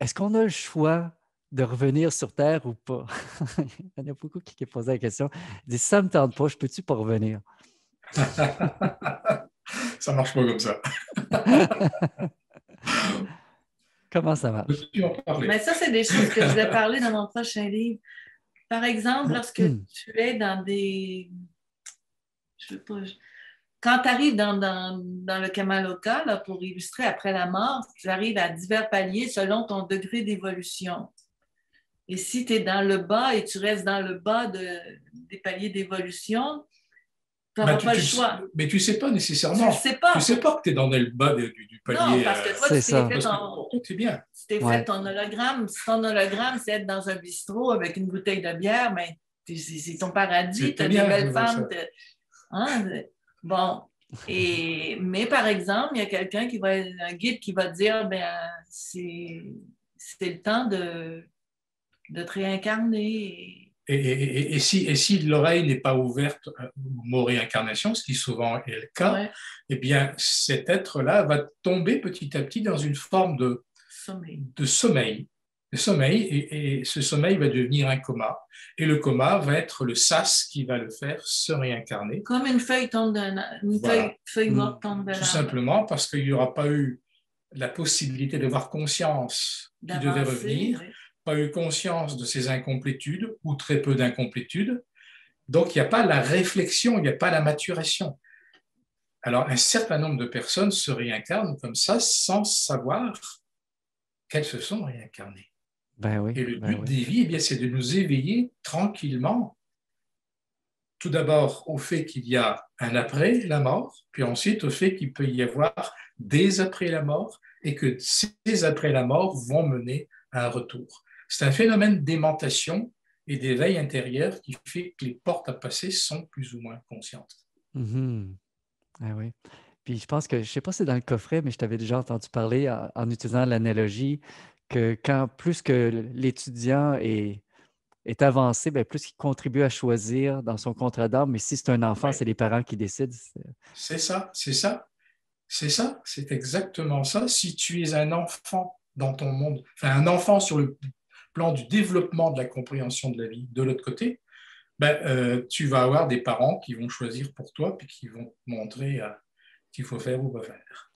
est-ce qu'on a le choix de revenir sur Terre ou pas? Il y en a beaucoup qui posent la question. Ils disent, ça me tente pas, je peux-tu pas revenir? Ça marche pas comme ça. Comment ça marche? Peux-tu en parler? Mais ça, c'est des choses que je vais parler dans mon prochain livre. Par exemple, lorsque tu es dans des... Je veux pas... Quand tu arrives dans le Kamaloka, là, pour illustrer après la mort, tu arrives à divers paliers selon ton degré d'évolution. Et si tu es dans le bas et tu restes dans le bas des paliers d'évolution, tu n'auras pas le choix. Mais tu ne sais pas nécessairement. Tu ne sais pas. Tu ne sais pas que tu es dans le bas du palier. Non, parce que toi, tu t'es fait, fait ton hologramme. Si ton hologramme, c'est être dans un bistrot avec une bouteille de bière, ben, c'est ton paradis. Tu as des belles femmes. Hein? Bon. Mais par exemple, il y a quelqu'un un guide qui va dire, ben, c'est le temps de te réincarner. Et si l'oreille n'est pas ouverte au mot réincarnation, ce qui souvent est le cas, ouais. Eh bien, cet être-là va tomber petit à petit dans une forme de sommeil. Et ce sommeil va devenir un coma. Et le coma va être le sas qui va le faire se réincarner. Comme une feuille tombe feuille morte tombe de l'arbre. Tout simplement parce qu'il n'y aura pas eu la possibilité de voir conscience qui devait revenir. Oui. Pas eu conscience de ses incomplétudes ou très peu d'incomplétudes. Donc, il n'y a pas la réflexion, il n'y a pas la maturation. Alors, un certain nombre de personnes se réincarnent comme ça sans savoir qu'elles se sont réincarnées. Ben oui, et le but des vies, eh bien, c'est de nous éveiller tranquillement. Tout d'abord au fait qu'il y a un après la mort, puis ensuite au fait qu'il peut y avoir des après la mort et que ces après la mort vont mener à un retour. C'est un phénomène d'aimantation et d'éveil intérieur qui fait que les portes à passer sont plus ou moins conscientes. Mm-hmm. Ah oui. Puis je pense que, je ne sais pas si c'est dans le coffret, mais je t'avais déjà entendu parler en utilisant l'analogie que plus que l'étudiant est avancé, bien, plus il contribue à choisir dans son contrat d'âme. Mais si c'est un enfant, c'est les parents qui décident. C'est exactement ça. Si tu es un enfant dans ton monde, enfin un enfant sur le plan du développement de la compréhension de la vie, de l'autre côté, tu vas avoir des parents qui vont choisir pour toi puis qui vont te montrer ce qu'il faut faire ou pas faire.